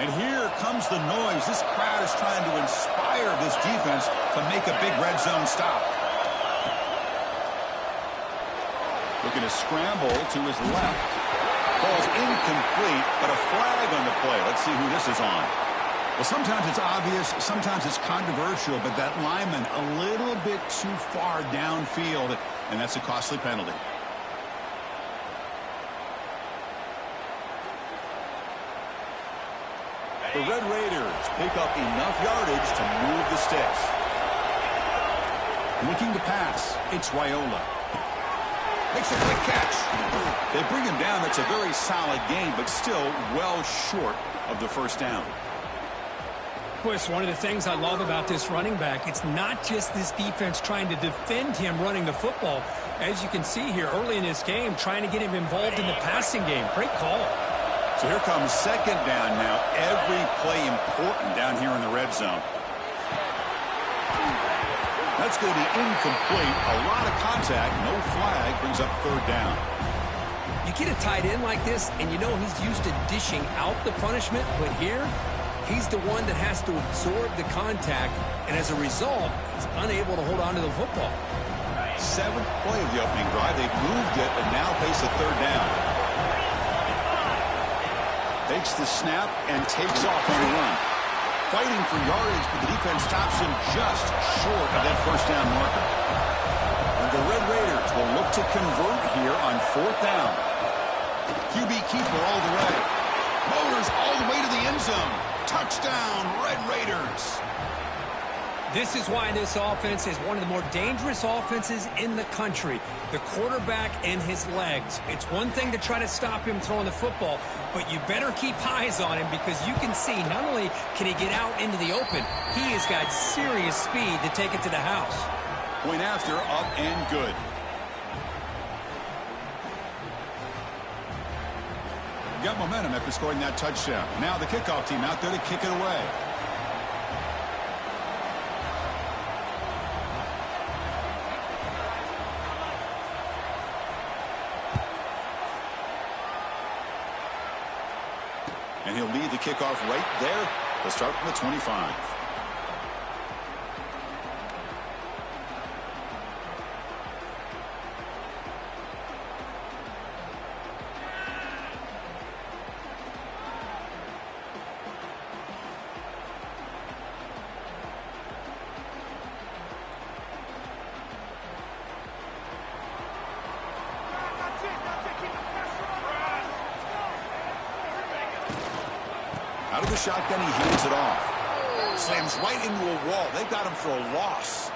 And here comes the noise. This crowd is trying to inspire this defense to make a big red zone stop. Looking to scramble to his left. Ball's incomplete, but a flag on the play. Let's see who this is on. Well, sometimes it's obvious, sometimes it's controversial, but that lineman a little bit too far downfield, and that's a costly penalty. The Red Raiders pick up enough yardage to move the sticks. Looking to pass, it's Raiola. Makes a quick catch. They bring him down. That's a very solid game, but still well short of the first down. Boy, it's one of the things I love about this running back. It's not just this defense trying to defend him running the football. As you can see here early in this game, trying to get him involved in the passing game. Great call. So here comes second down now. Every play important down here in the red zone. That's going to be incomplete. A lot of contact. No flag. Brings up third down. You get a tight end like this, and you know he's used to dishing out the punishment. But here, he's the one that has to absorb the contact. And as a result, he's unable to hold on to the football. Seventh play of the opening drive. They've moved it and now face a third down. Takes the snap and takes off on the run. Fighting for yardage, but the defense stops him just short of that first down marker. And the Red Raiders will look to convert here on fourth down. QB keeper all the way. Motors all the way to the end zone. Touchdown, Red Raiders. This is why this offense is one of the more dangerous offenses in the country. The quarterback and his legs. It's one thing to try to stop him throwing the football, but you better keep eyes on him because you can see not only can he get out into the open, he has got serious speed to take it to the house. Point after, up and good. Got momentum after scoring that touchdown. Now the kickoff team out there to kick it away. And he'll lead the kickoff right there. He'll start from the 25. Out of the shotgun, he hands it off. Slams right into a wall. They got him for a loss.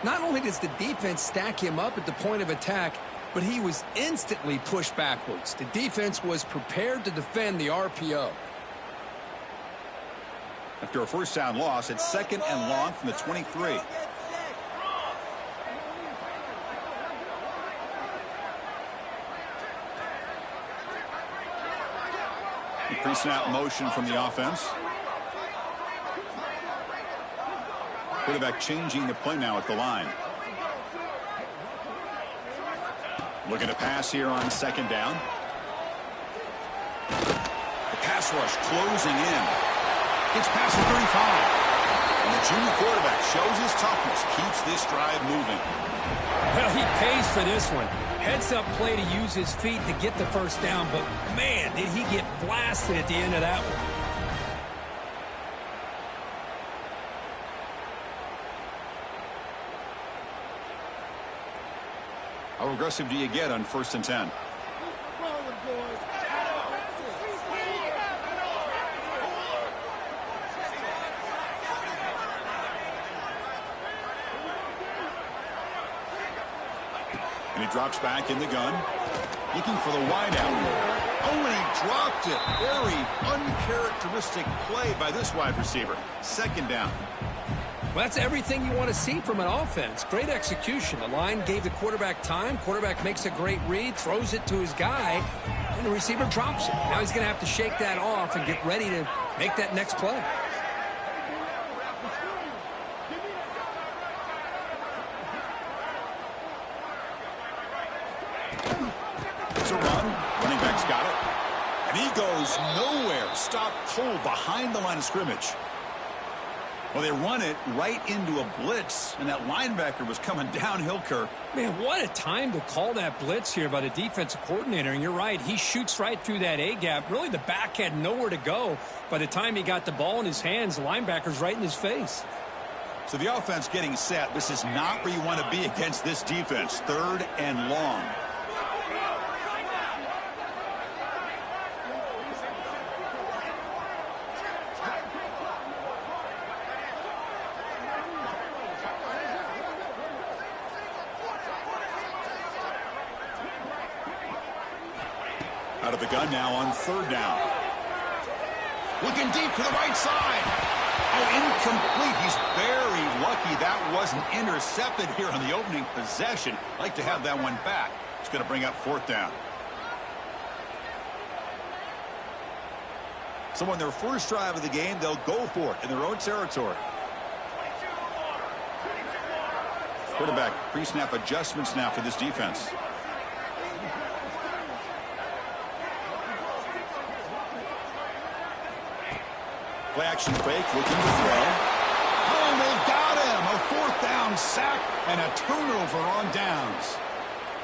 Not only does the defense stack him up at the point of attack, but he was instantly pushed backwards. The defense was prepared to defend the RPO. After a first down loss, it's second and long from the 23. Pre-snap motion from the offense. Quarterback changing the play now at the line. Looking to pass here on second down. The pass rush closing in. Gets past the 35. And the junior quarterback shows his toughness, keeps this drive moving. Well, he pays for this one. Heads-up play to use his feet to get the first down, but man, did he get blasted at the end of that one. How aggressive do you get on 1st and 10? And he drops back in the gun, looking for the wideout. Oh, and he dropped it. Very uncharacteristic play by this wide receiver. Second down. Well, that's everything you want to see from an offense. Great execution. The line gave the quarterback time. Quarterback makes a great read, throws it to his guy, and the receiver drops it. Now he's going to have to shake that off and get ready to make that next play. It's a run. Running back's got it. And he goes nowhere. Stopped cold behind the line of scrimmage. Well, they run it right into a blitz, and that linebacker was coming downhill, Kirk. Man, what a time to call that blitz here by the defensive coordinator. And you're right, he shoots right through that A-gap. Really, the back had nowhere to go. By the time he got the ball in his hands, the linebacker's right in his face. So the offense getting set. This is not where you want to be against this defense. 3rd and long. Out of the gun now on 3rd down. Looking deep to the right side. Oh, incomplete. He's very lucky that wasn't intercepted here on the opening possession. Like to have that one back. It's going to bring up 4th down. So on their first drive of the game, they'll go for it in their own territory. Quarterback pre-snap adjustments now for this defense. Play action fake, looking to throw. Oh, they've got him. A 4th down sack and a turnover on downs.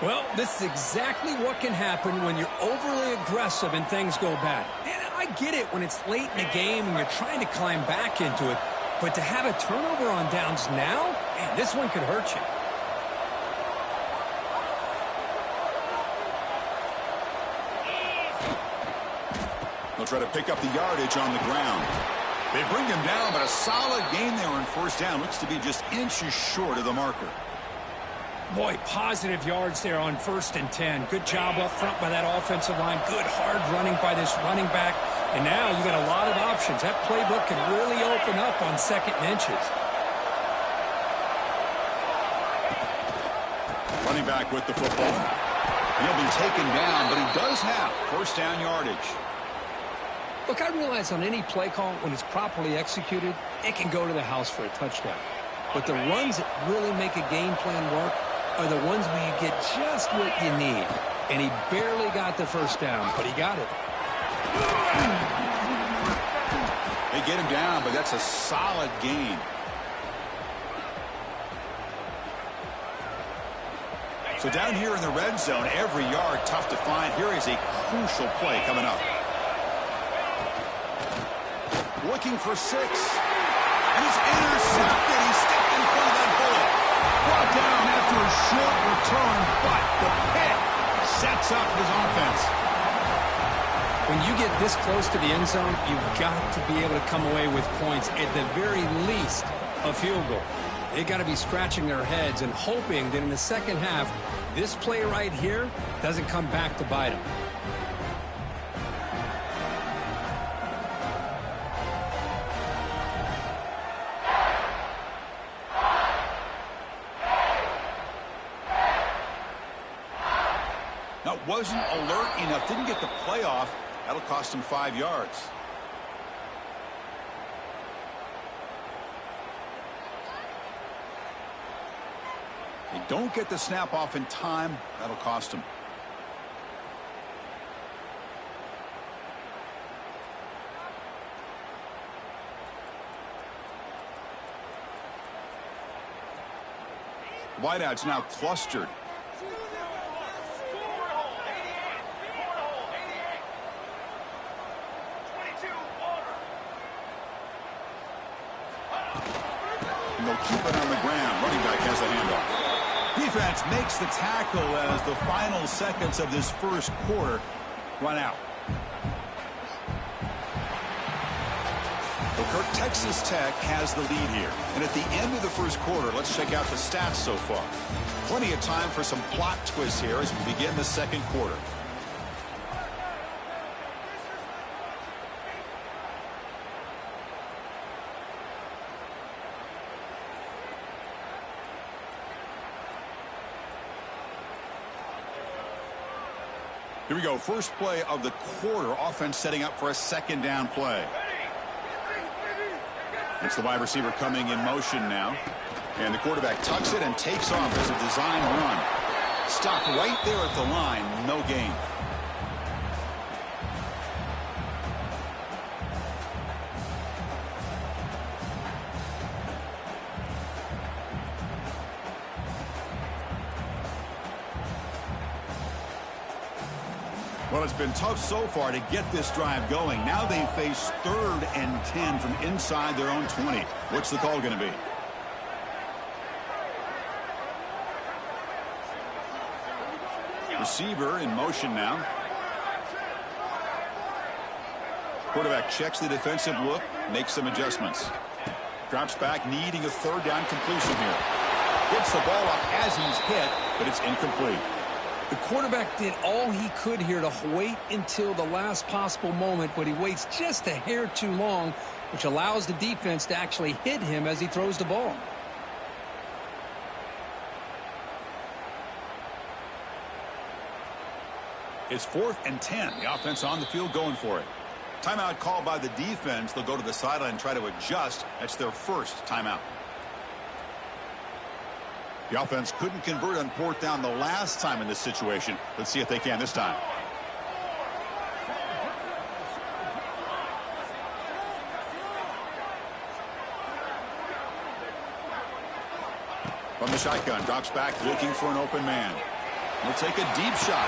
Well, this is exactly what can happen when you're overly aggressive and things go bad. And I get it when it's late in the game and you're trying to climb back into it. But to have a turnover on downs now, man, this one could hurt you. They'll try to pick up the yardage on the ground. They bring him down, but a solid gain there on 1st down. Looks to be just inches short of the marker. Boy, positive yards there on 1st and 10. Good job up front by that offensive line. Good hard running by this running back. And now you got a lot of options. That playbook can really open up on 2nd and inches. Running back with the football. He'll be taken down, but he does have 1st down yardage. Look, I realize on any play call, when it's properly executed, it can go to the house for a touchdown. But the runs that really make a game plan work are the ones where you get just what you need. And he barely got the 1st down, but he got it. They get him down, but that's a solid gain. So down here in the red zone, every yard tough to find. Here is a crucial play coming up. Looking for 6. And he's intercepted. He stepped in front of that bullet. Brought down after a short return, but the pick sets up his offense. When you get this close to the end zone, you've got to be able to come away with points. At the very least, a field goal. They got to be scratching their heads and hoping that in the second half, this play right here doesn't come back to bite them. Wasn't alert enough, didn't get the play off. That'll cost him 5 yards. They don't get the snap off in time. That'll cost him. Wideouts now clustered. And they'll keep it on the ground. Running back has the handoff. Defense makes the tackle as the final seconds of this first quarter run out. Well, Kirk, Texas Tech has the lead here. And at the end of the first quarter, let's check out the stats so far. Plenty of time for some plot twists here as we begin the second quarter. Here we go. First play of the quarter. Offense setting up for a 2nd down play. It's the wide receiver coming in motion now. And the quarterback tucks it and takes off as a design run. Stopped right there at the line. No gain. Well, it's been tough so far to get this drive going. Now they face 3rd and 10 from inside their own 20. What's the call going to be? Receiver in motion now. Quarterback checks the defensive look, makes some adjustments. Drops back, needing a 3rd down completion here. Gets the ball off as he's hit, but it's incomplete. The quarterback did all he could here to wait until the last possible moment, but he waits just a hair too long, which allows the defense to actually hit him as he throws the ball. It's 4th and 10. The offense on the field going for it. Timeout called by the defense. They'll go to the sideline and try to adjust. That's their first timeout. The offense couldn't convert on 4th down the last time in this situation. Let's see if they can this time. From the shotgun, drops back, looking for an open man. He'll take a deep shot.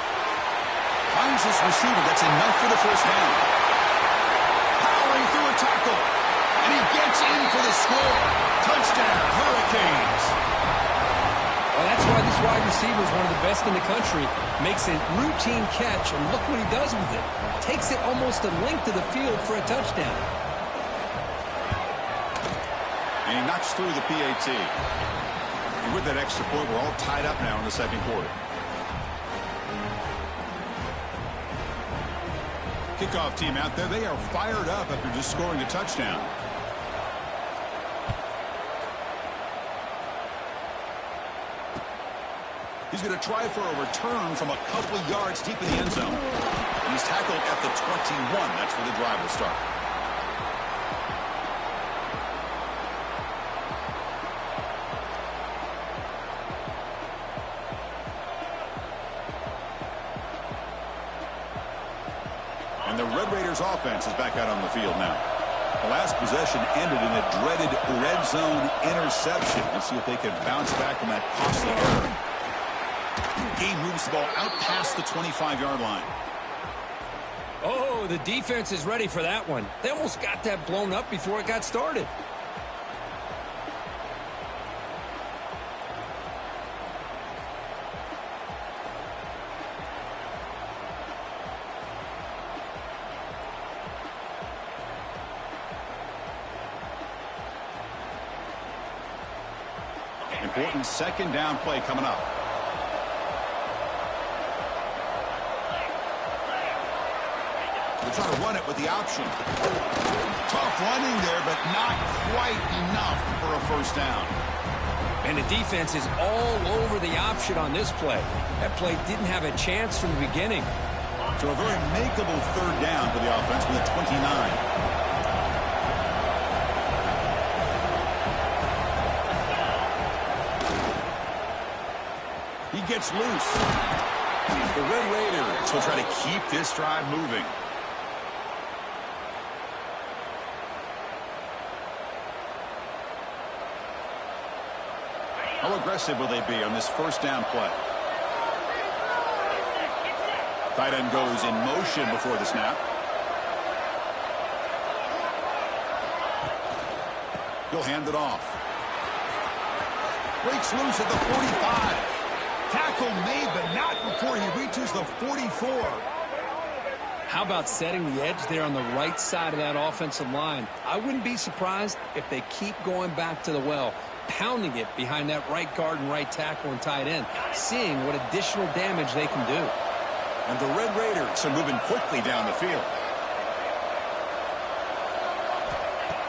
Finds his receiver. That's enough for the first down. Powering through a tackle. And he gets in for the score. Touchdown, Hurricanes. Well, that's why this wide receiver is one of the best in the country. Makes a routine catch, and look what he does with it. Takes it almost a length of the field for a touchdown. And he knocks through the PAT. And with that extra point, we're all tied up now in the second quarter. Kickoff team out there. They are fired up after just scoring a touchdown. He's going to try for a return from a couple of yards deep in the end zone. And he's tackled at the 21. That's where the drive will start. And the Red Raiders offense is back out on the field now. The last possession ended in a dreaded red zone interception. Let's see if they can bounce back from that costly error. He moves the ball out past the 25-yard line. Oh, the defense is ready for that one. They almost got that blown up before it got started. Important second down play coming up. They're trying to run it with the option. Tough running there, but not quite enough for a first down. And the defense is all over the option on this play. That play didn't have a chance from the beginning. So a very makeable 3rd down for the offense with a 29. He gets loose. The Red Raiders will try to keep this drive moving. How aggressive will they be on this first down play? Tight end goes in motion before the snap. He'll hand it off. Breaks loose at the 45. Tackle made, but not before he reaches the 44. How about setting the edge there on the right side of that offensive line? I wouldn't be surprised if they keep going back to the well, pounding it behind that right guard and right tackle and tight end, seeing what additional damage they can do. And the Red Raiders are moving quickly down the field.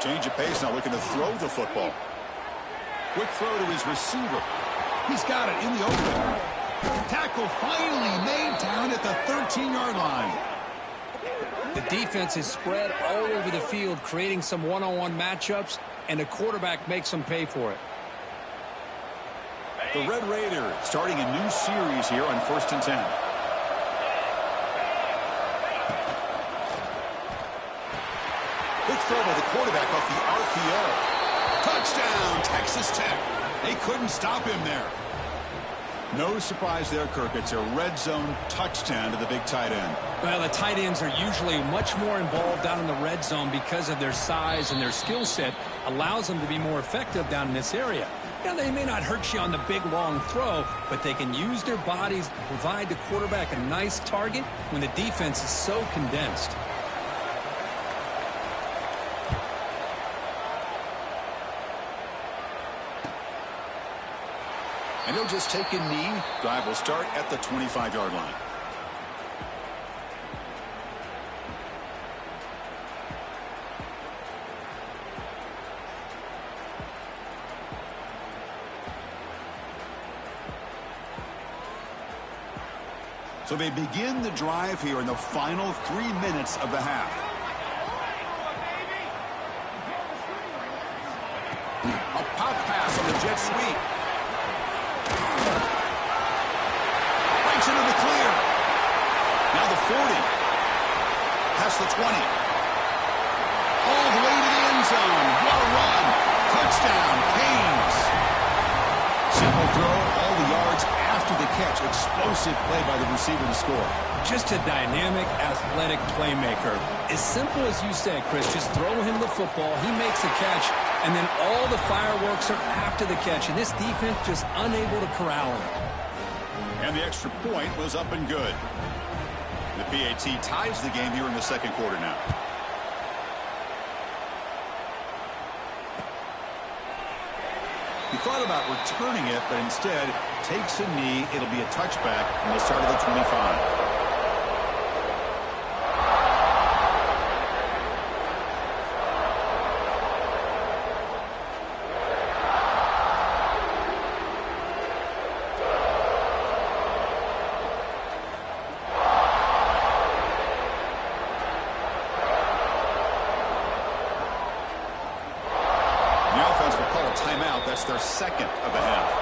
Change of pace, now looking to throw the football. Quick throw to his receiver. He's got it in the open. Tackle finally made down at the 13-yard line. The defense is spread all over the field, creating some one-on-one matchups, and the quarterback makes them pay for it. The Red Raiders starting a new series here on 1st and 10. Quick throw by the quarterback off the RPO. Touchdown, Texas Tech. They couldn't stop him there. No surprise there, Kirk. It's a red zone touchdown to the big tight end. Well, the tight ends are usually much more involved down in the red zone because of their size, and their skill set allows them to be more effective down in this area. Now, they may not hurt you on the big, long throw, but they can use their bodies to provide the quarterback a nice target when the defense is so condensed. And he'll just take a knee. Drive will start at the 25-yard line. So they begin the drive here in the final 3 minutes of the half. A pop pass on the jet sweep. Breaks into the clear. Now the 40. Past the 20. All the way to the end zone. What a run. Touchdown, Canes. Simple throw, all the yards after the catch. Explosive play by the receiver to score. Just a dynamic, athletic playmaker. As simple as you said, Chris, just throw him the football, he makes the catch, and then all the fireworks are after the catch. And this defense just unable to corral him. And the extra point was up and good. The PAT ties the game here in the second quarter now. He thought about returning it, but instead takes a knee. It'll be a touchback from the start of the 25. That's their second of the half.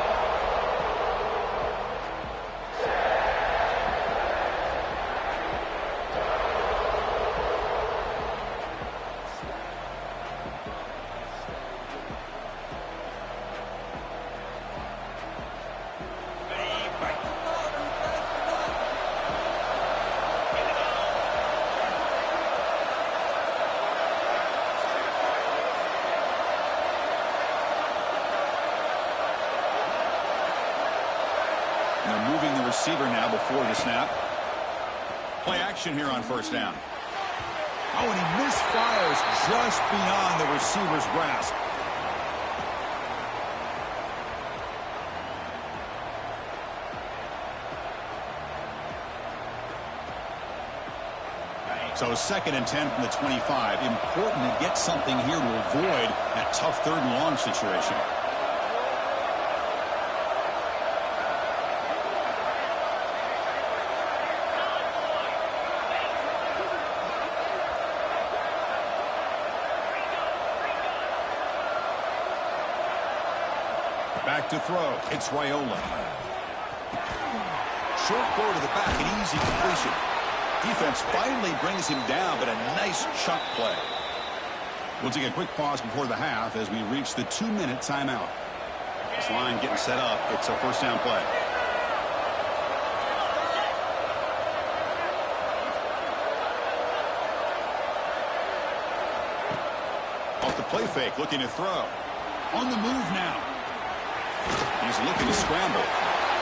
They're moving the receiver now before the snap. Play action here on first down. Oh, and he misfires just beyond the receiver's grasp. So 2nd and 10 from the 25. Important to get something here to avoid that tough 3rd and long situation. Back to throw. It's Raiola. Short throw to the back, an easy completion. Defense finally brings him down, but a nice chunk play. We'll take a quick pause before the half as we reach the 2-minute timeout. This line getting set up. It's a first down play. Off the play fake, looking to throw. On the move now. He's looking to scramble,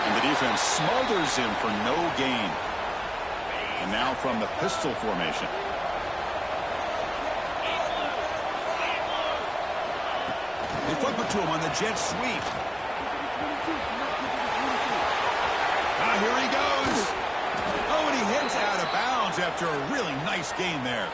and the defense smothers him for no gain. And now from the pistol formation. They flip it to him on the jet sweep. Ah, here he goes. Oh, and he hits out of bounds after a really nice gain there.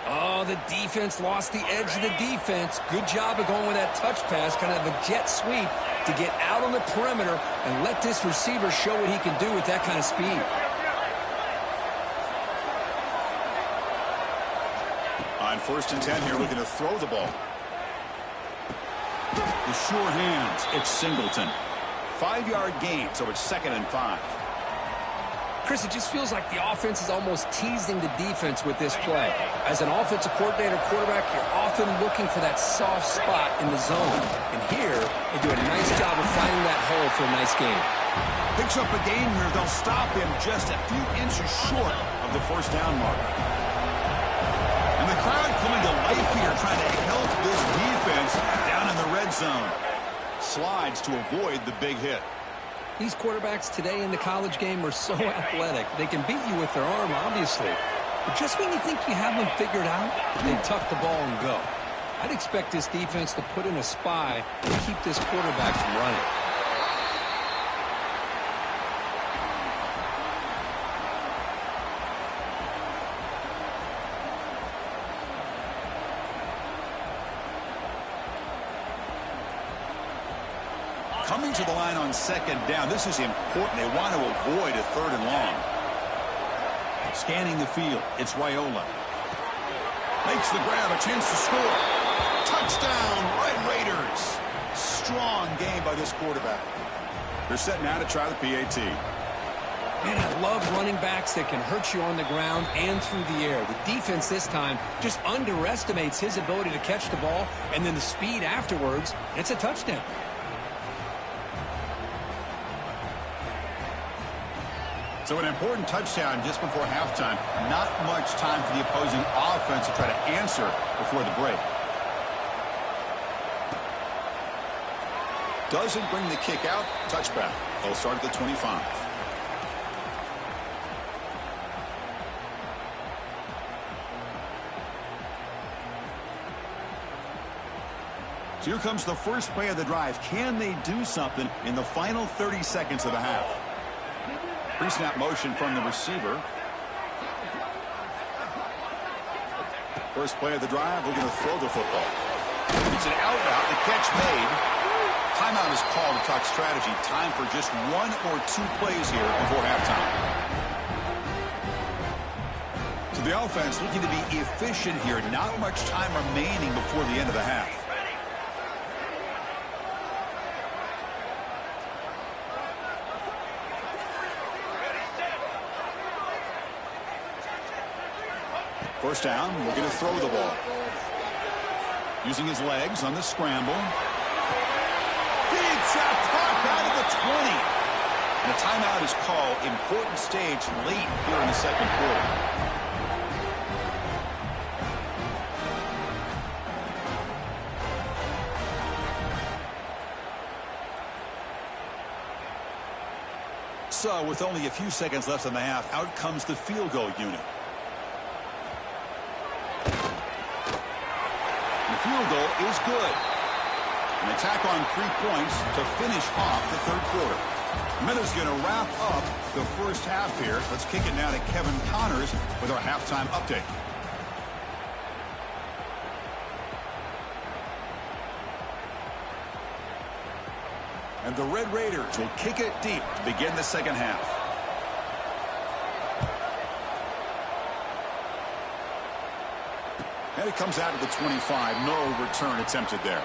Oh, the defense lost the edge of the defense. Good job of going with that touch pass, kind of a jet sweep to get out on the perimeter and let this receiver show what he can do with that kind of speed. On 1st and 10 here, looking to throw the ball. The sure hands, it's Singleton. 5-yard gain, so it's 2nd and 5. Chris, it just feels like the offense is almost teasing the defense with this play. As an offensive coordinator, quarterback, you're often looking for that soft spot in the zone. And here, they do a nice job of finding that hole for a nice game. Picks up a gain here. They'll stop him just a few inches short of the first down mark. And the crowd coming to life here, trying to help this defense down in the red zone. Slides to avoid the big hit. These quarterbacks today in the college game are so athletic. They can beat you with their arm, obviously. But just when you think you have them figured out, they tuck the ball and go. I'd expect this defense to put in a spy to keep this quarterback from running. Coming to the line on second down. This is important. They want to avoid a third and long. Scanning the field. It's Raiola. Makes the grab. A chance to score. Touchdown, Red Raiders. Strong game by this quarterback. They're set now to try the PAT. Man, I love running backs that can hurt you on the ground and through the air. The defense this time just underestimates his ability to catch the ball, and then the speed afterwards, it's a touchdown. So an important touchdown just before halftime. Not much time for the opposing offense to try to answer before the break. Doesn't bring the kick out. Touchback. They'll start at the 25. So here comes the first play of the drive. Can they do something in the final 30 seconds of the half? Pre-snap motion from the receiver. First play of the drive, we're going to throw the football. It's an out route, the catch made. Timeout is called to talk strategy. Time for just one or two plays here before halftime. So the offense looking to be efficient here. Not much time remaining before the end of the half. First down, we're going to throw the ball. Using his legs on the scramble. Big shot, caught out of the 20. And a timeout is called. Important stage late here in the second quarter. So with only a few seconds left in the half, out comes the field goal unit. Field goal is good. An attack on 3 points to finish off the third quarter. Miller's going to wrap up the first half here. Let's kick it now to Kevin Connors with our halftime update. And the Red Raiders will kick it deep to begin the second half. And it comes out of the 25. No return attempted there.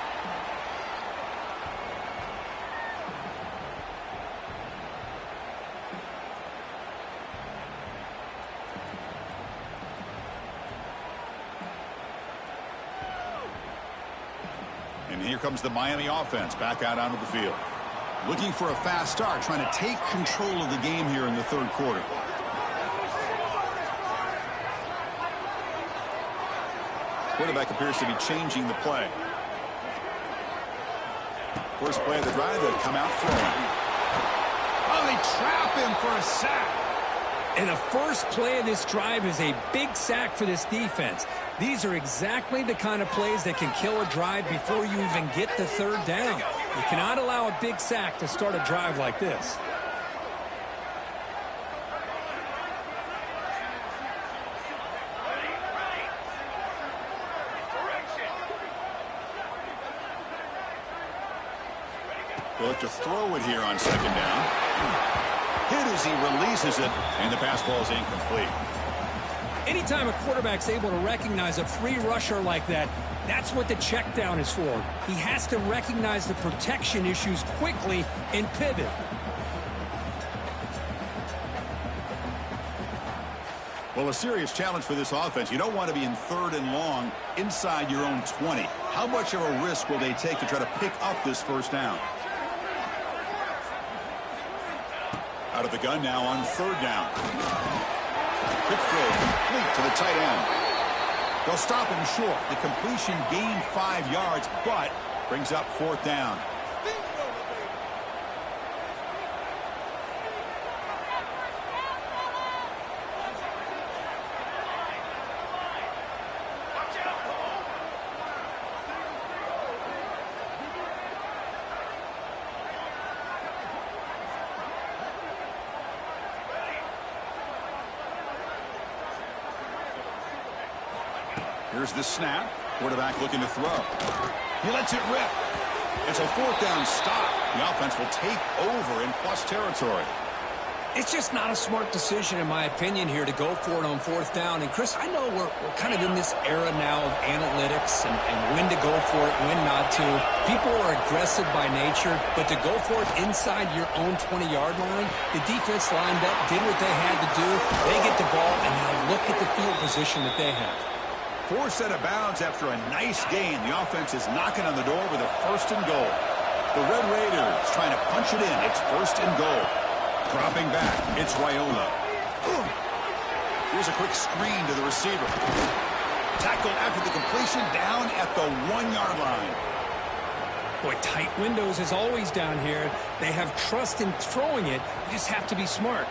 And here comes the Miami offense back out onto the field. Looking for a fast start, trying to take control of the game here in the third quarter. Quarterback appears to be changing the play. First play of the drive, they'll come out throwing. Oh, they trap him for a sack. And the first play of this drive is a big sack for this defense. These are exactly the kind of plays that can kill a drive before you even get the third down. You cannot allow a big sack to start a drive like this. They'll have to throw it here on second down. Hit as he releases it, and the pass ball is incomplete. Anytime a quarterback's able to recognize a free rusher like that, that's what the check down is for. He has to recognize the protection issues quickly and pivot. Well, a serious challenge for this offense. You don't want to be in third and long inside your own 20. How much of a risk will they take to try to pick up this first down? Out of the gun now on third down. Quick throw complete to the tight end. They'll stop him short. The completion gained 5 yards, but brings up fourth down. Here's the snap. Quarterback looking to throw. He lets it rip. It's a fourth down stop. The offense will take over in plus territory. It's just not a smart decision, in my opinion, here to go for it on fourth down. And, Chris, I know we're kind of in this era now of analytics and when to go for it, when not to. People are aggressive by nature, but to go for it inside your own 20-yard line, the defense lined up, did what they had to do. They get the ball, and now look at the field position that they have. Forced out of bounds after a nice gain. The offense is knocking on the door with a first and goal. The Red Raiders trying to punch it in. It's first and goal. Dropping back, it's Raiola. Here's a quick screen to the receiver. Tackled after the completion, down at the 1-yard line. Boy, tight windows as always down here. They have trust in throwing it. You just have to be smart.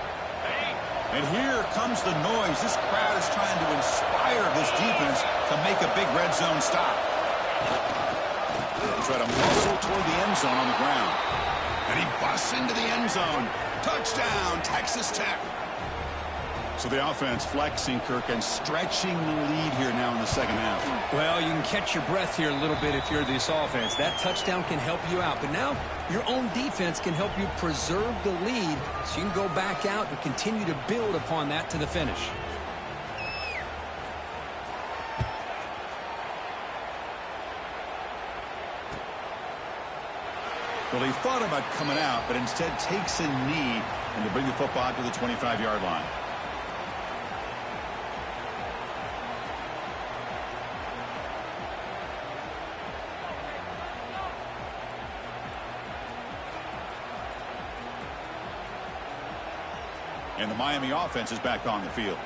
And here comes the noise. This crowd is trying to inspire this defense to make a big red zone stop. They try to muscle toward the end zone on the ground. And he busts into the end zone. Touchdown, Texas Tech. So the offense flexing, Kirk, and stretching the lead here now in the second half. Well, you can catch your breath here a little bit if you're this offense. That touchdown can help you out. But now your own defense can help you preserve the lead so you can go back out and continue to build upon that to the finish. Well, he thought about coming out, but instead takes a knee and to bring the football to the 25-yard line. And the Miami offense is back on the field.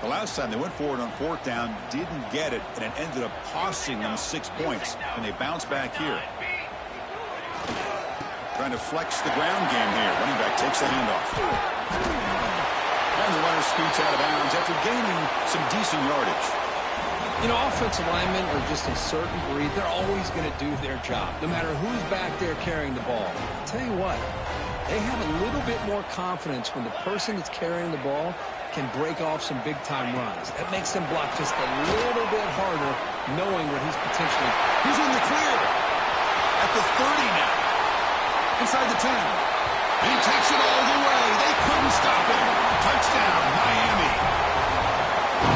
The last time they went forward on fourth down, didn't get it, and it ended up costing them 6 points. And they bounce back here. Trying to flex the ground game here. Running back takes the handoff. And the runner scoots out of bounds after gaining some decent yardage. You know, offensive linemen are just a certain breed. They're always going to do their job, no matter who's back there carrying the ball. I'll tell you what, they have a little bit more confidence when the person that's carrying the ball can break off some big-time runs. That makes them block just a little bit harder, knowing what he's potentially... He's in the clear at the 30 now. Inside the 10. And he takes it all the way. They couldn't stop him. Touchdown, Miami.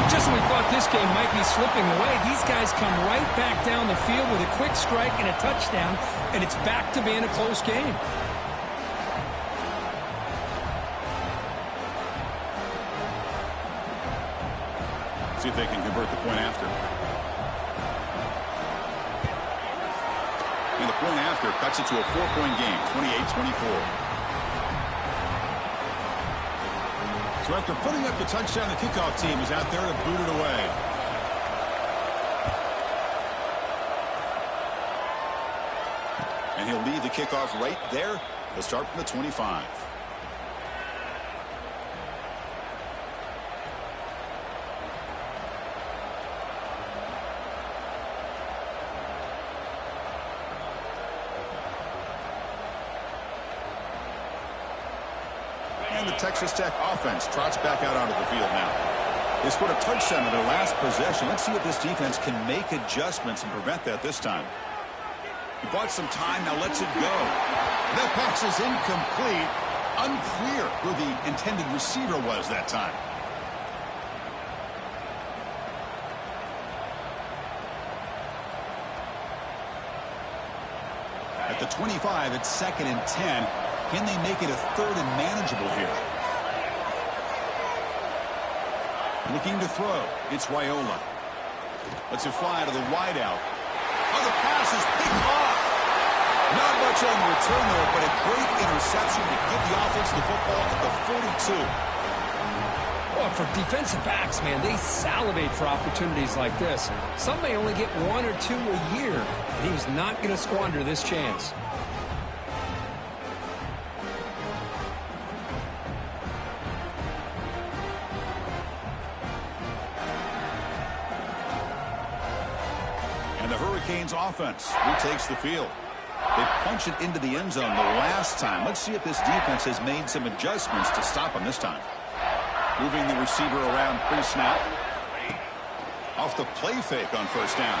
Just when we thought this game might be slipping away, these guys come right back down the field with a quick strike and a touchdown, and it's back to being a close game. See if they can convert the point after. And the point after cuts it to a 4-point game, 28-24. So after putting up the touchdown, the kickoff team is out there to boot it away. And he'll leave the kickoff right there. He'll start from the 25. And the Texas Tech offense trots back out onto the field now. They scored a touchdown in their last possession. Let's see if this defense can make adjustments and prevent that this time. He bought some time, now lets it go. That pass is incomplete. Unclear who the intended receiver was that time. At the 25, it's 2nd and 10. Can they make it a 3rd and manageable here? Looking to throw. It's Raiola. Lets it fly to the wideout. Oh, the pass is picked off. Not much on the return there, but a great interception to give the offense the football at the 42. Well, for defensive backs, man, they salivate for opportunities like this. Some may only get 1 or 2 a year, and he was not going to squander this chance. And the Hurricanes offense retakes the field. They punch it into the end zone the last time. Let's see if this defense has made some adjustments to stop them this time. Moving the receiver around pre-snap. Off the play fake on first down.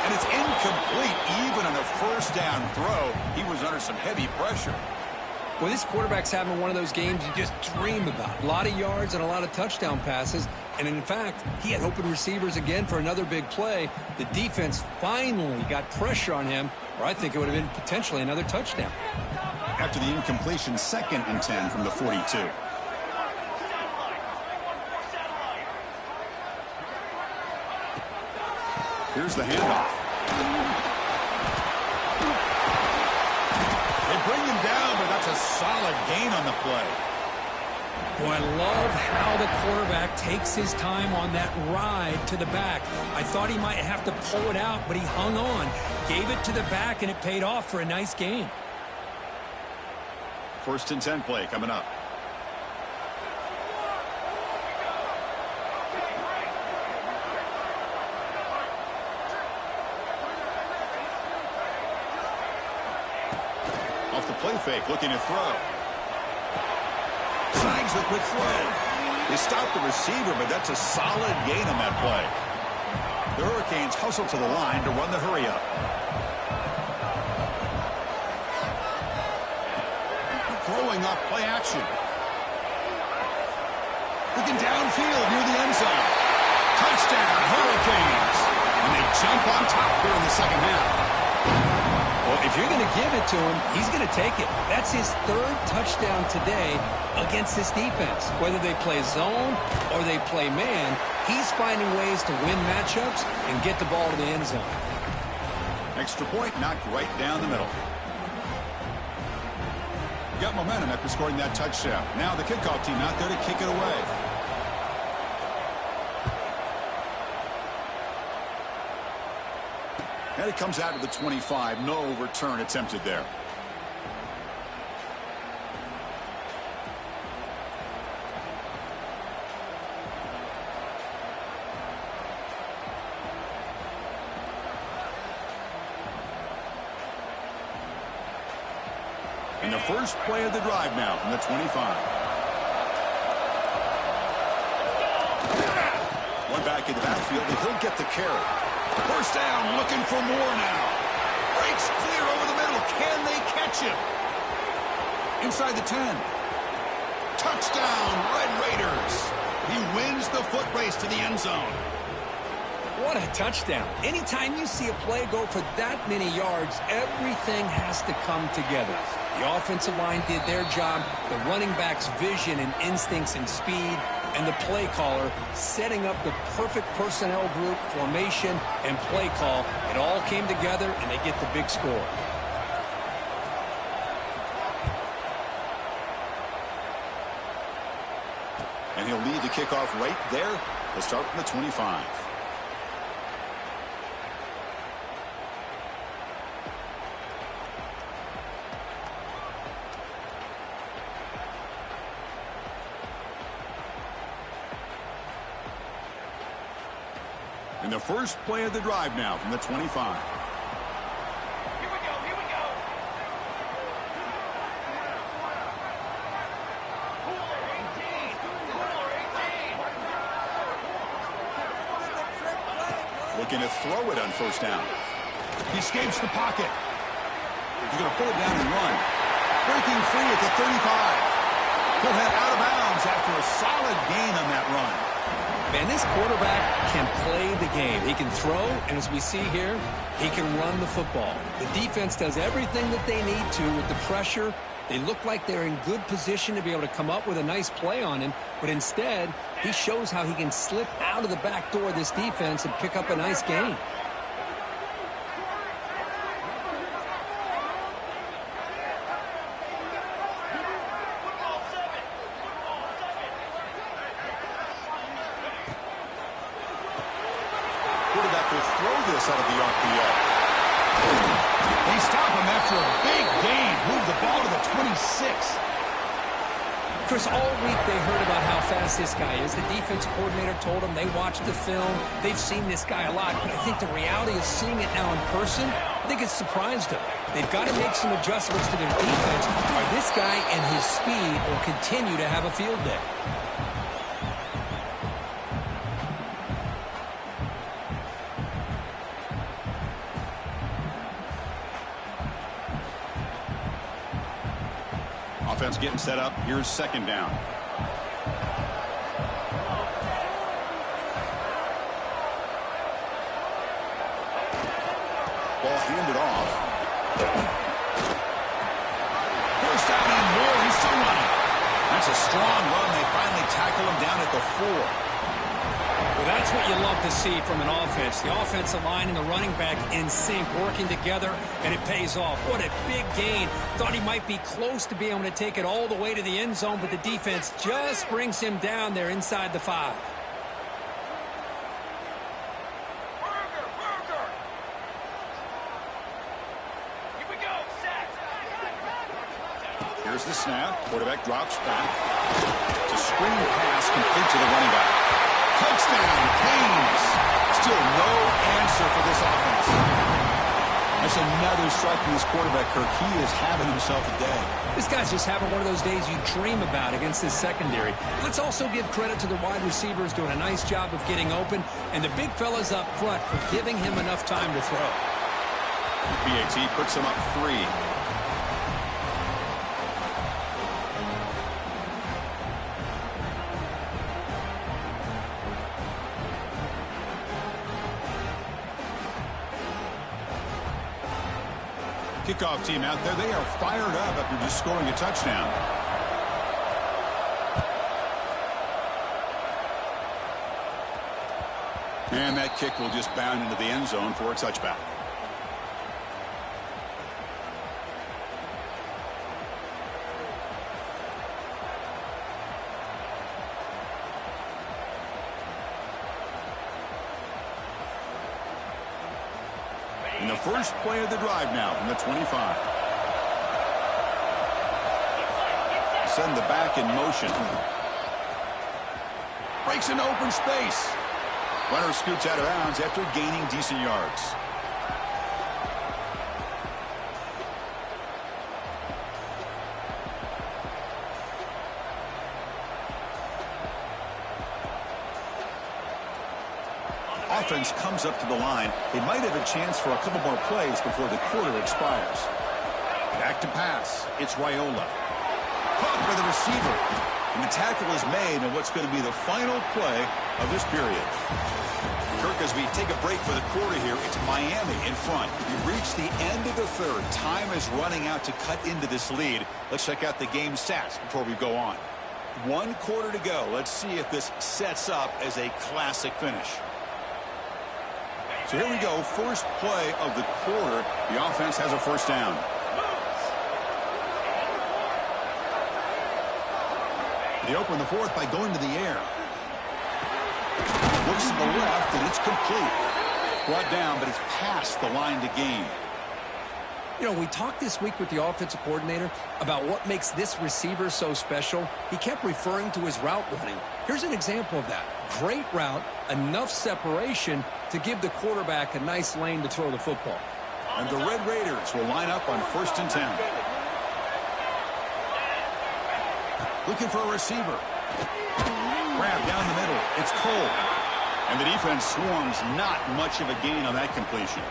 And it's incomplete. Even on a first down throw, he was under some heavy pressure. Well, this quarterback's having one of those games you just dream about. A lot of yards and a lot of touchdown passes. And in fact, he had open receivers again for another big play. The defense finally got pressure on him, or I think it would have been potentially another touchdown. After the incompletion, 2nd and 10 from the 42. Here's the handoff. They bring him down, but that's a solid gain on the play. Boy, I love how the quarterback takes his time on that ride to the back. I thought he might have to pull it out, but he hung on, gave it to the back, and it paid off for a nice gain. 1st and 10 play coming up. Off the play fake, looking to throw. Signs the quick throw. They stop the receiver, but that's a solid gain on that play. The Hurricanes hustle to the line to run the hurry up. Throwing up play action. Looking downfield near the end zone. Touchdown, Hurricanes. And they jump on top here in the second half. Well, if you're going to give it to him, he's going to take it. That's his 3rd touchdown today against this defense. Whether they play zone or they play man, he's finding ways to win matchups and get the ball to the end zone. Extra point knocked right down the middle. Got momentum after scoring that touchdown. Now the kickoff team out there to kick it away. And it comes out to the 25. No return attempted there. And the first play of the drive now from the 25. One back in the backfield, and he'll get the carry. First down, looking for more now. Breaks clear over the middle. Can they catch him? Inside the 10. Touchdown, Red Raiders. He wins the foot race to the end zone. What a touchdown. Anytime you see a play go for that many yards, everything has to come together. The offensive line did their job, the running back's vision and instincts and speed, and the play caller setting up the perfect personnel group, formation, and play call. It all came together, and they get the big score. And he'll lead the kickoff right there. He'll start from the 25. And the first play of the drive now from the 25. Here we go, here we go. Cooler 18, Cooler 18. Looking to throw it on first down. He escapes the pocket. He's going to pull it down and run. Breaking free at the 35. He'll head out of bounds after a solid gain on that run. Man, this quarterback can play the game. He can throw, and as we see here, he can run the football. The defense does everything that they need to with the pressure. They look like they're in good position to be able to come up with a nice play on him, but instead, he shows how he can slip out of the back door of this defense and pick up a nice gain. Chris, all week they heard about how fast this guy is. The defense coordinator told them they watched the film. They've seen this guy a lot, but I think the reality of seeing it now in person, I think it's surprised them. They've got to make some adjustments to their defense, or this guy and his speed will continue to have a field day. Offense getting set up. Here's second down. Ball handed off. First down and more. He's still running. That's a strong run. They finally tackle him down at the 4. Well, that's what you love to see from an offense. The offensive line and the running back in sync, working together, and it pays off. What a big gain. Thought he might be close to being able to take it all the way to the end zone, but the defense just brings him down there inside the 5. Here we go, set. Here's the snap. Quarterback drops back. It's a screen pass complete to the running back. Touchdown, Canes. Still no answer for this offense. That's another strike from this quarterback, Kirk. He is having himself a day. This guy's just having one of those days you dream about against this secondary. Let's also give credit to the wide receivers doing a nice job of getting open, and the big fellas up front for giving him enough time to throw. BAT puts him up 3. Kickoff team out there. They are fired up after just scoring a touchdown. And that kick will just bound into the end zone for a touchback. In the first play of the drive now from the 25. Send the back in motion. Breaks into open space. Runner scoots out of bounds after gaining decent yards. Offense comes up to the line. They might have a chance for a couple more plays before the quarter expires. Back to pass. It's Raiola. Caught by the receiver. And the tackle is made on what's going to be the final play of this period. Kirk, as we take a break for the quarter here, it's Miami in front. We've reached the end of the third. Time is running out to cut into this lead. Let's check out the game stats before we go on. 1 quarter to go. Let's see if this sets up as a classic finish. So here we go, first play of the quarter. The offense has a first down. They open the fourth by going to the air. Looks to the left, and it's complete. Brought down, but it's past the line to gain. You know, we talked this week with the offensive coordinator about what makes this receiver so special. He kept referring to his route running. Here's an example of that. Great route, enough separation to give the quarterback a nice lane to throw the football. And the Red Raiders will line up on 1st and 10. Looking for a receiver. Grab down the middle. It's Cole. And the defense swarms. Not much of a gain on that completion.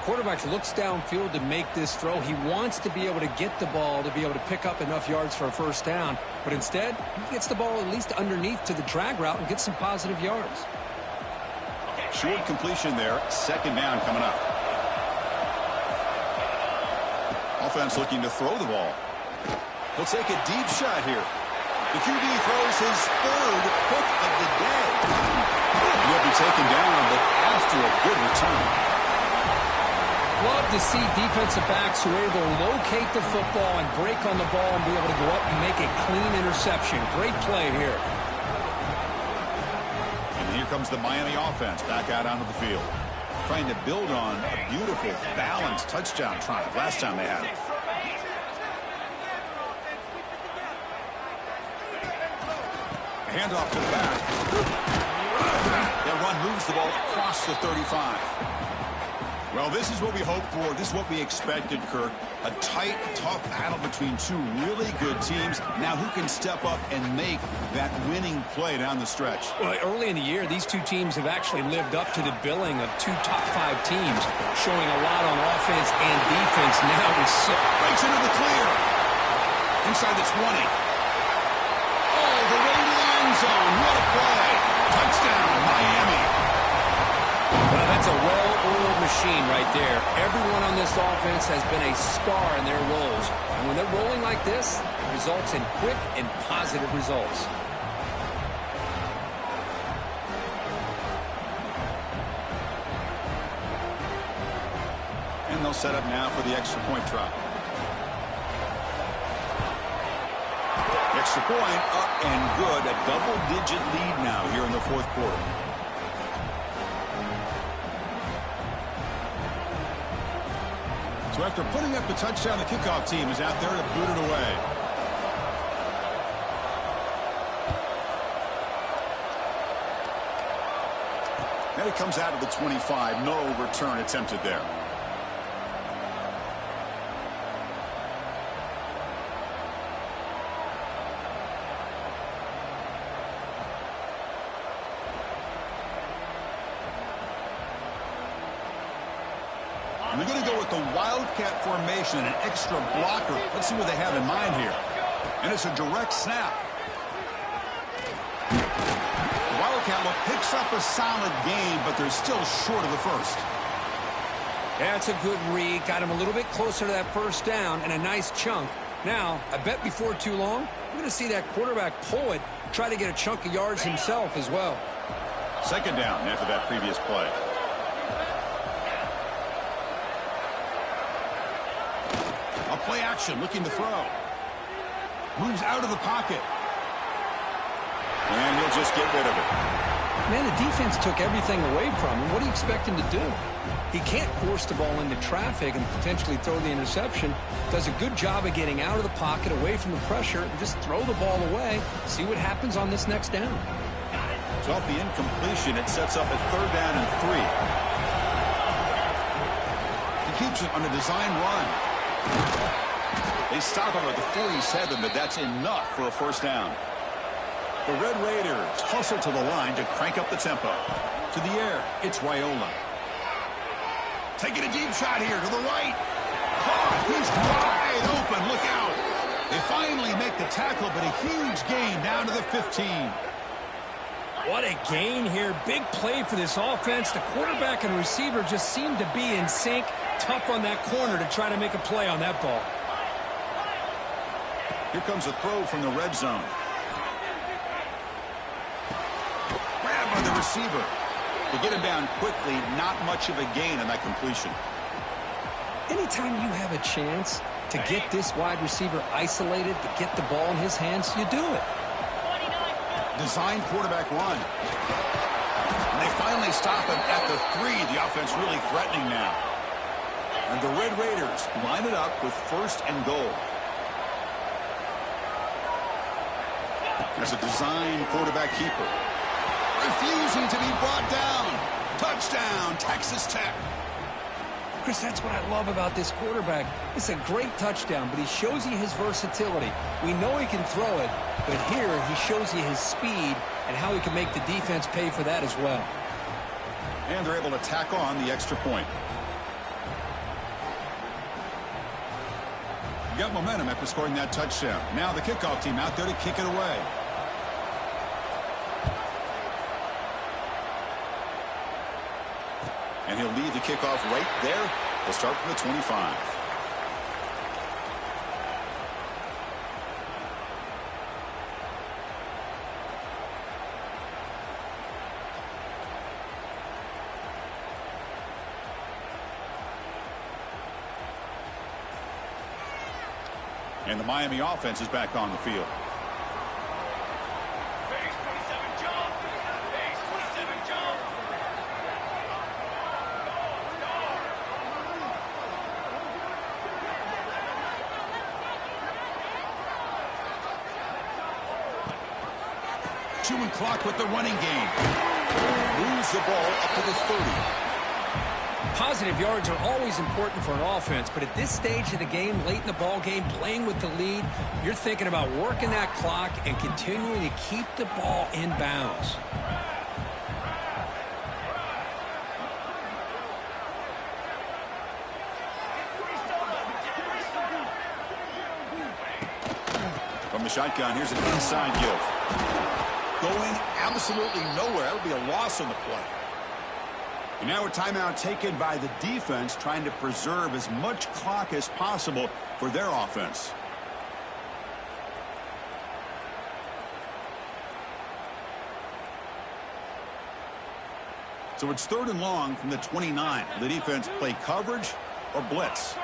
Quarterback looks downfield to make this throw. He wants to be able to get the ball to be able to pick up enough yards for a first down. But instead, he gets the ball at least underneath to the drag route and gets some positive yards. Short completion there. Second down coming up. Offense looking to throw the ball. He'll take a deep shot here. The QB throws his 3rd pick of the day. He'll be taken down, but after a good return. Love to see defensive backs who are able to locate the football and break on the ball and be able to go up and make a clean interception. Great play here. And here comes the Miami offense back out onto the field. Trying to build on a beautiful, balanced touchdown triumph last time they had it. Handoff to the back. That run moves the ball across the 35. Well, this is what we hoped for. This is what we expected, Kirk. A tight, tough battle between two really good teams. Now who can step up and make that winning play down the stretch? Well, early in the year, these two teams have actually lived up to the billing of two top 5 teams, showing a lot on offense and defense. Now it's breaks into the clear. Inside the 20. Oh, the way to the end zone. What a play. Touchdown, Miami. Well, that's a well-oiled machine right there. Everyone on this offense has been a star in their roles. And when they're rolling like this, it results in quick and positive results. And they'll set up now for the extra point try. Extra point up and good. A double-digit lead now here in the fourth quarter. So after putting up the touchdown, the kickoff team is out there to boot it away. And it comes out of the 25. No return attempted there. We're going to go with the Wildcat formation, an extra blocker. Let's see what they have in mind here. And it's a direct snap. The Wildcat look picks up a solid gain, but they're still short of the first. That's a good read. Got him a little bit closer to that first down and a nice chunk. Now, I bet before too long, we're going to see that quarterback pull it, try to get a chunk of yards himself as well. Second down after that previous play. Play action, looking to throw. Moves out of the pocket. And he'll just get rid of it. Man, the defense took everything away from him. What do you expect him to do? He can't force the ball into traffic and potentially throw the interception. Does a good job of getting out of the pocket, away from the pressure, and just throw the ball away. See what happens on this next down. So off the incompletion, it sets up a 3rd down and 3. He keeps it on a design run. They stop him at the 47, but that's enough for a first down. The Red Raiders hustle to the line to crank up the tempo. To the air, it's Raiola. Taking a deep shot here to the right. Oh, he's wide open. Look out. They finally make the tackle, but a huge gain down to the 15. What a gain here. Big play for this offense. The quarterback and receiver just seem to be in sync. Tough on that corner to try to make a play on that ball. Here comes a throw from the red zone. Grabbed by the receiver. To get him down quickly, not much of a gain on that completion. Anytime you have a chance to get this wide receiver isolated, to get the ball in his hands, you do it. Design quarterback run. And they finally stop him at the 3. The offense really threatening now. And the Red Raiders line it up with 1st and goal. There's a design quarterback keeper. Refusing to be brought down. Touchdown, Texas Tech. Chris, that's what I love about this quarterback. It's a great touchdown, but he shows you his versatility. We know he can throw it, but here he shows you his speed and how he can make the defense pay for that as well. And they're able to tack on the extra point. You got momentum after scoring that touchdown. Now the kickoff team out there to kick it away. And he'll lead the kickoff right there. They'll start from the 25. And the Miami offense is back on the field. Base 27 jump. Base 27 jump. pursuing clock with the running game. Moves the ball up to the 30. Positive yards are always important for an offense, but at this stage of the game, late in the ball game, playing with the lead, you're thinking about working that clock and continuing to keep the ball in bounds. From the shotgun, here's an inside give. Going absolutely nowhere. That'll be a loss on the play. And now a timeout taken by the defense, trying to preserve as much clock as possible for their offense. So it's 3rd and long from the 29. The defense play coverage or blitz.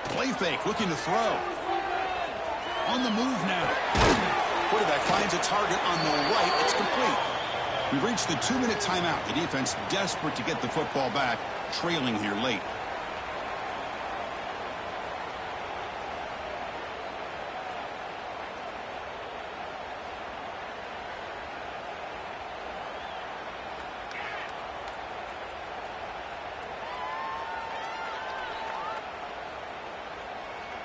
Play fake, looking to throw. On the move now. Quarterback finds a target on the right. It's complete. We've reached the 2-minute timeout. The defense desperate to get the football back, trailing here late.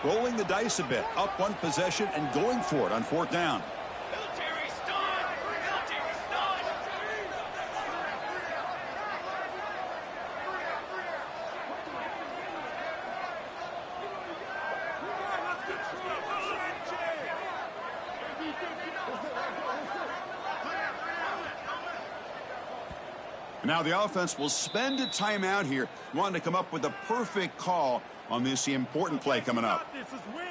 Rolling the dice a bit, up one possession and going for it on 4th down. Military stun! Military stun! Now the offense will spend a timeout here, wanting to come up with a perfect call on this important play coming up. This is win.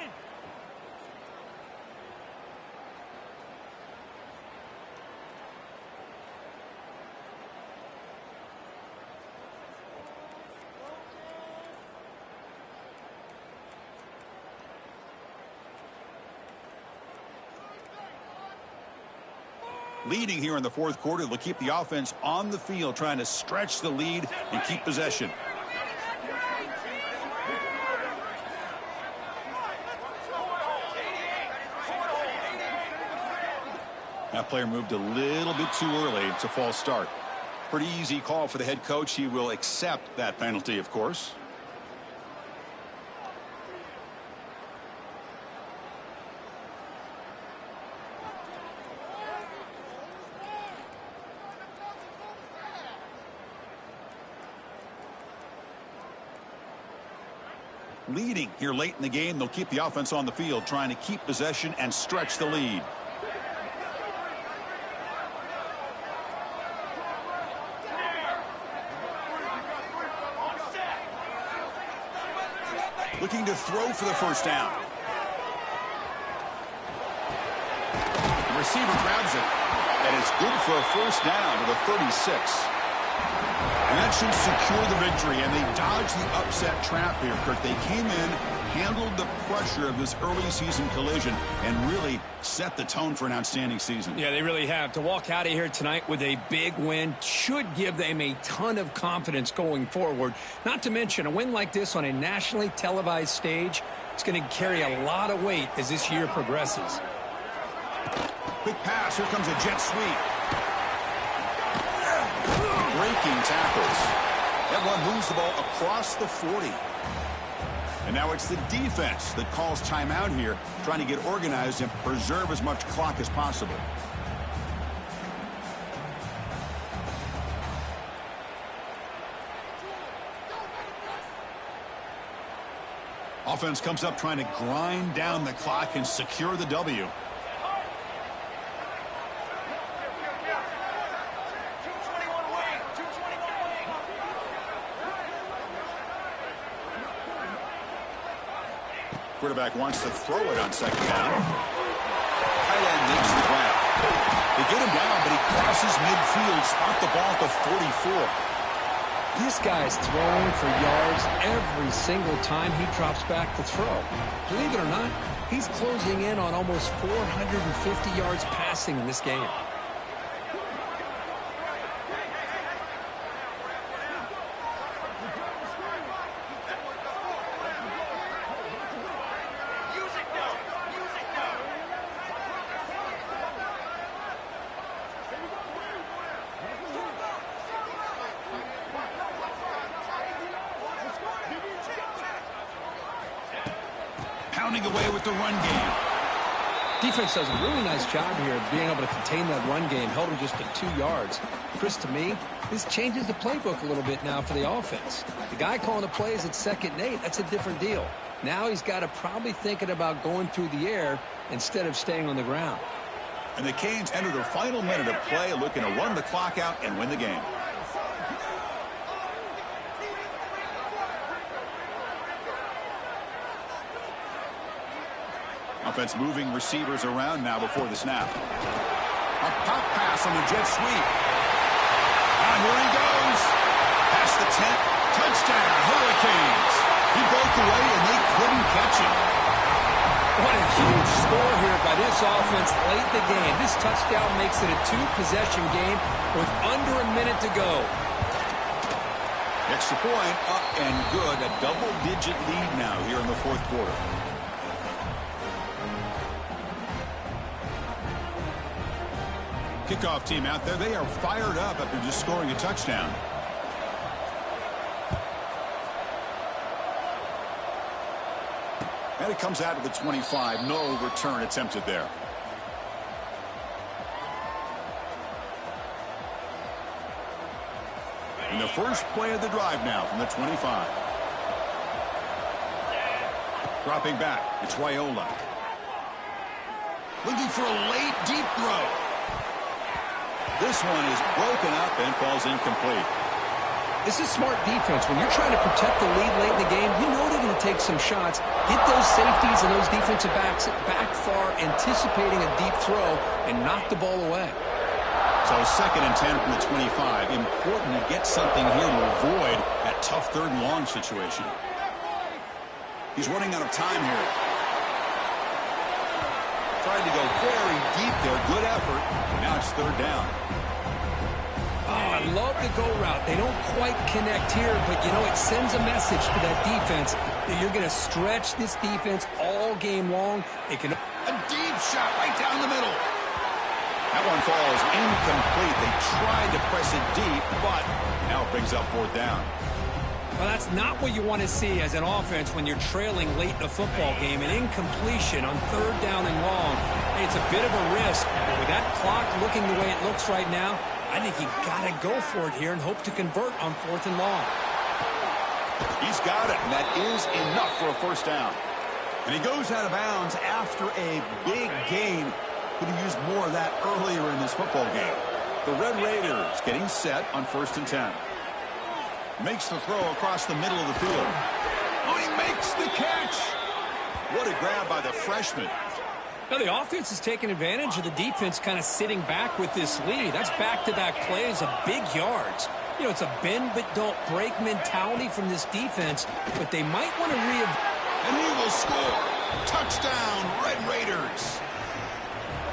Leading here in the 4th quarter, they'll keep the offense on the field, trying to stretch the lead and keep possession. That player moved a little bit too early. It's a false start. Pretty easy call for the head coach. He will accept that penalty, of course. Leading here late in the game, they'll keep the offense on the field, trying to keep possession and stretch the lead. Looking to throw for the 1st down. The receiver grabs it, and it's good for a 1st down to the 36. And that should secure the victory, and they dodged the upset trap here, Kurt. They came in, handled the pressure of this early season collision, and really set the tone for an outstanding season. Yeah, they really have. To walk out of here tonight with a big win should give them a ton of confidence going forward. Not to mention, a win like this on a nationally televised stage, it's going to carry a lot of weight as this year progresses. Quick pass. Here comes a jet sweep. Breaking tackles. That one moves the ball across the 40. And now it's the defense that calls timeout here, trying to get organized and preserve as much clock as possible. Offense comes up trying to grind down the clock and secure the W. Quarterback wants to throw it on 2nd down. Tight end makes the grab. They get him down, but he crosses midfield, spot the ball at the 44. This guy's throwing for yards every single time he drops back to throw. Believe it or not, he's closing in on almost 450 yards passing in this game. pounding away with the run game. Defense does a really nice job here of being able to contain that run game. Held him just at 2 yards. Chris, to me, this changes the playbook a little bit now for the offense. The guy calling the plays at 2nd and 8, that's a different deal. Now he's got to probably thinking about going through the air instead of staying on the ground. And the Canes enter their final minute of play, looking to run the clock out and win the game. Offense moving receivers around now before the snap. A pop pass on the jet sweep. And here he goes. Past the 10. Touchdown, Hurricanes. He broke away and they couldn't catch him. What a huge score here by this offense late in the game. This touchdown makes it a 2-possession game with under a minute to go. Extra point up and good. A double-digit lead now here in the 4th quarter. Kickoff team out there. They are fired up after just scoring a touchdown. And it comes out to the 25. No return attempted there. And the first play of the drive now from the 25. Dropping back. It's Raiola. Looking for a late deep throw. This one is broken up and falls incomplete. This is smart defense. When you're trying to protect the lead late in the game, you know they're going to take some shots, get those safeties and those defensive backs back far, anticipating a deep throw, and knock the ball away. So 2nd and 10 from the 25. Important to get something here to avoid that tough 3rd and long situation. He's running out of time here. Tried to go very deep there. Good effort. Now it's 3rd down. Oh, I love the go route. They don't quite connect here, but, you know, it sends a message to that defense that you're going to stretch this defense all game long. It can... A deep shot right down the middle. That one falls incomplete. They tried to press it deep, but now it brings up 4th down. Well, that's not what you want to see as an offense when you're trailing late in a football game. An incompletion on 3rd down and long. It's a bit of a risk, but with that clock looking the way it looks right now, I think you got to go for it here and hope to convert on 4th and long. He's got it, and that is enough for a 1st down. And he goes out of bounds after a big gain. Could have used more of that earlier in this football game. The Red Raiders getting set on 1st and 10. Makes the throw across the middle of the field. Oh, he makes the catch. What a grab by the freshman. Now, the offense is taking advantage of the defense kind of sitting back with this lead. That's back-to-back plays of big yards. You know, it's a bend-but-don't-break mentality from this defense, but they might want to And he will score. Touchdown, Red Raiders.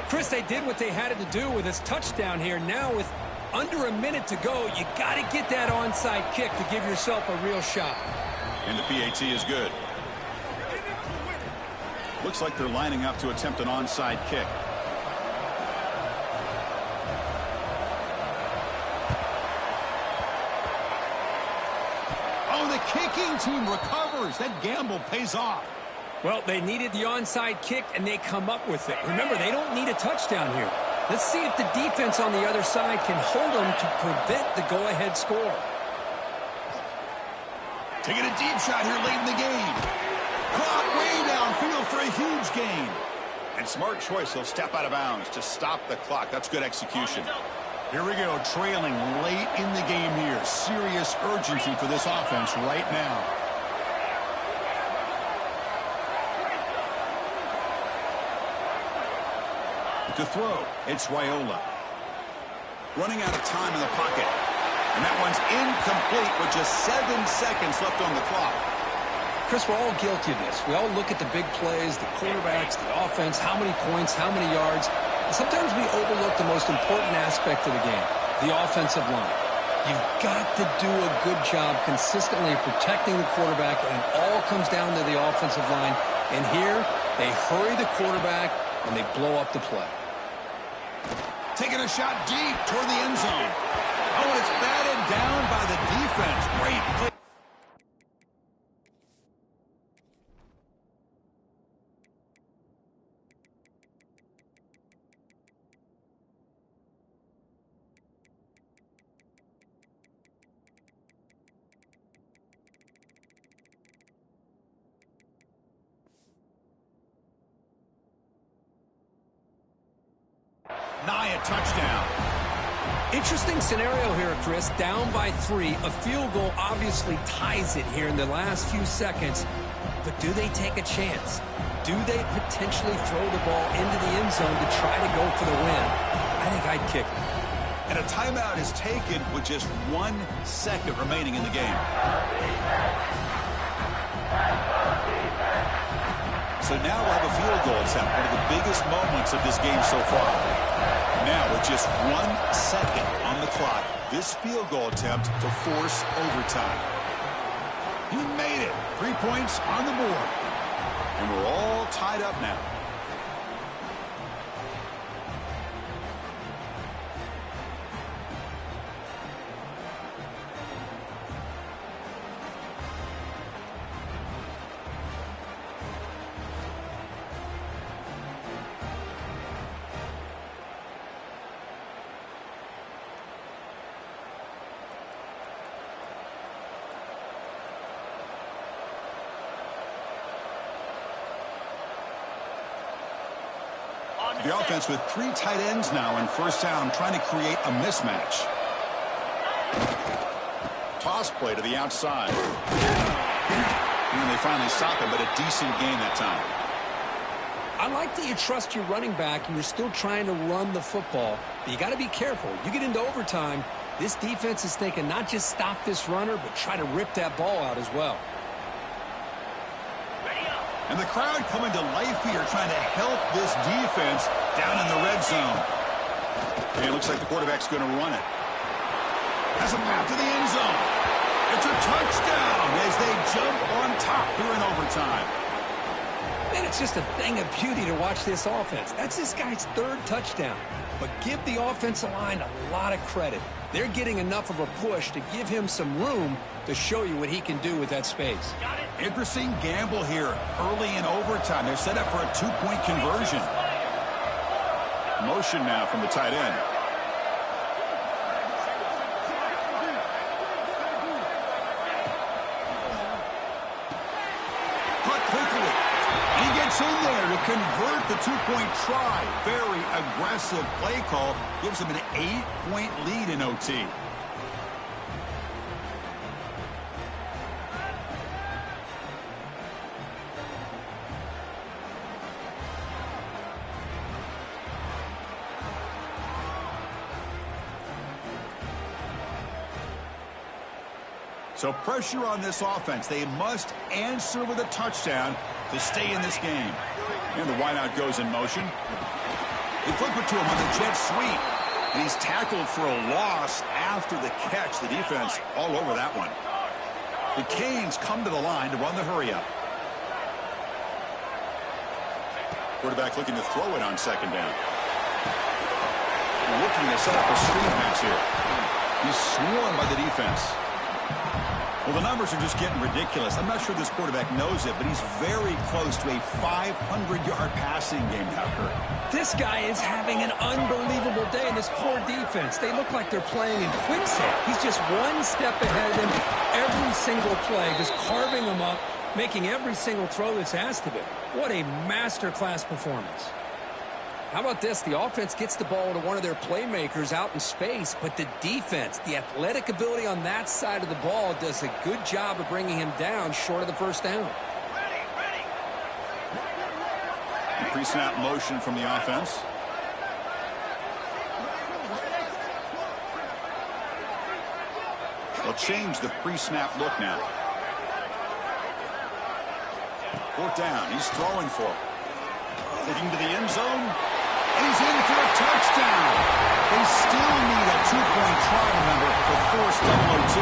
Chris, they did what they had to do with this touchdown here. Now, with under a minute to go, you got to get that onside kick to give yourself a real shot. And the PAT is good. Looks like they're lining up to attempt an onside kick. Oh, the kicking team recovers. That gamble pays off. Well, they needed the onside kick, and they come up with it. Remember, they don't need a touchdown here. Let's see if the defense on the other side can hold them to prevent the go-ahead score. Taking a deep shot here late in the game. Caught way downfield for a huge gain. And smart choice, he'll step out of bounds to stop the clock. That's good execution. Here we go, trailing late in the game here. Serious urgency for this offense right now. To throw, it's Raiola. Running out of time in the pocket. And that one's incomplete with just 7 seconds left on the clock. Chris, we're all guilty of this. We all look at the big plays, the quarterbacks, the offense, how many points, how many yards. And sometimes we overlook the most important aspect of the game, the offensive line. You've got to do a good job consistently protecting the quarterback, and it all comes down to the offensive line. And here, they hurry the quarterback, and they blow up the play. Taking a shot deep toward the end zone. Oh, and it's batted down by the defense. Great play. nigh a touchdown. Interesting scenario here, Chris. Down by 3. A field goal obviously ties it here in the last few seconds. But do they take a chance? Do they potentially throw the ball into the end zone to try to go for the win? I think I'd kick it. And a timeout is taken with just 1 second remaining in the game. So now we'll have a field goal attempt, one of the biggest moments of this game so far. Now with just 1 second on the clock, this field goal attempt to force overtime. He made it. 3 points on the board. And we're all tied up now. The offense with 3 tight ends now in first down, trying to create a mismatch. Toss play to the outside. And they finally stop him, but a decent gain that time. I like that you trust your running back and you're still trying to run the football. But you got to be careful. You get into overtime, this defense is thinking not just stop this runner, but try to rip that ball out as well. And the crowd coming to life here, trying to help this defense down in the red zone. And it looks like the quarterback's going to run it. Has a path to the end zone. It's a touchdown as they jump on top here in overtime. Man, it's just a thing of beauty to watch this offense. That's this guy's 3rd touchdown. But give the offensive line a lot of credit. They're getting enough of a push to give him some room to show you what he can do with that space. Interesting gamble here early in overtime. They're set up for a 2-point conversion. Motion now from the tight end. Cut quickly. He gets in there to convert the 2-point try. Very aggressive play call. Gives him an 8-point lead in OT. So pressure on this offense. They must answer with a touchdown to stay in this game. And the wideout goes in motion. They flip it to him on the jet sweep. And he's tackled for a loss after the catch. The defense all over that one. The Canes come to the line to run the hurry-up. Quarterback looking to throw it on 2nd down. Looking to set up a screen pass here. He's swarmed by the defense. Well, the numbers are just getting ridiculous. I'm not sure this quarterback knows it, but he's very close to a 500-yard passing game, Tucker. This guy is having an unbelievable day in this poor defense. They look like they're playing in quicksand. He's just 1 step ahead of them every single play, just carving them up, making every single throw that's asked of him. What a masterclass performance. How about this? The offense gets the ball to one of their playmakers out in space, but the defense, the athletic ability on that side of the ball does a good job of bringing him down short of the 1st down. Pre-snap motion from the offense. They'll change the pre-snap look now. 4th down. He's throwing for it. Looking to the end zone. He's in for a touchdown. They still need a 2-point try, remember, to force double OT.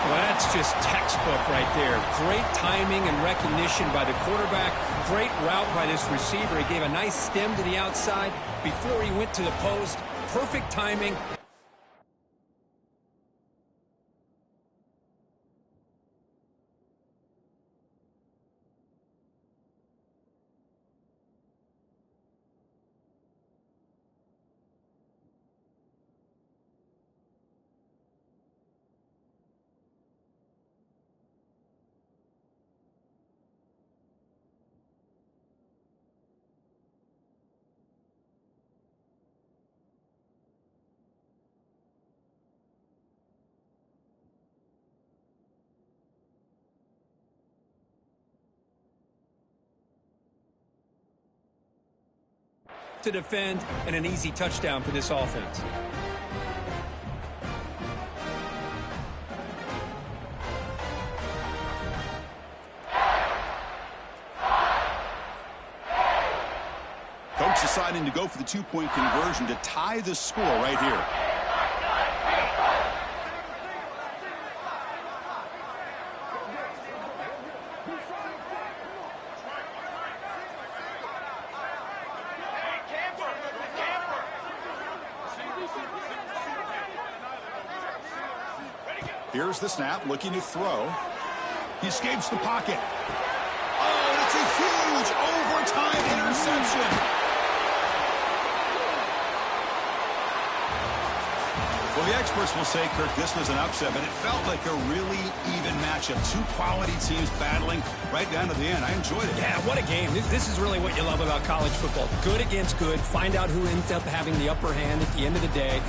Well, that's just textbook right there. Great timing and recognition by the quarterback. Great route by this receiver. He gave a nice stem to the outside before he went to the post. Perfect timing. to defend, and an easy touchdown for this offense. Coach deciding to go for the two-point conversion to tie the score right here. Here's the snap, looking to throw. He escapes the pocket. Oh, it's a huge overtime interception. Well, the experts will say, Kirk, this was an upset, but it felt like a really even matchup. Two quality teams battling right down to the end. I enjoyed it. Yeah, what a game. This is really what you love about college football. Good against good. Find out who ends up having the upper hand at the end of the day.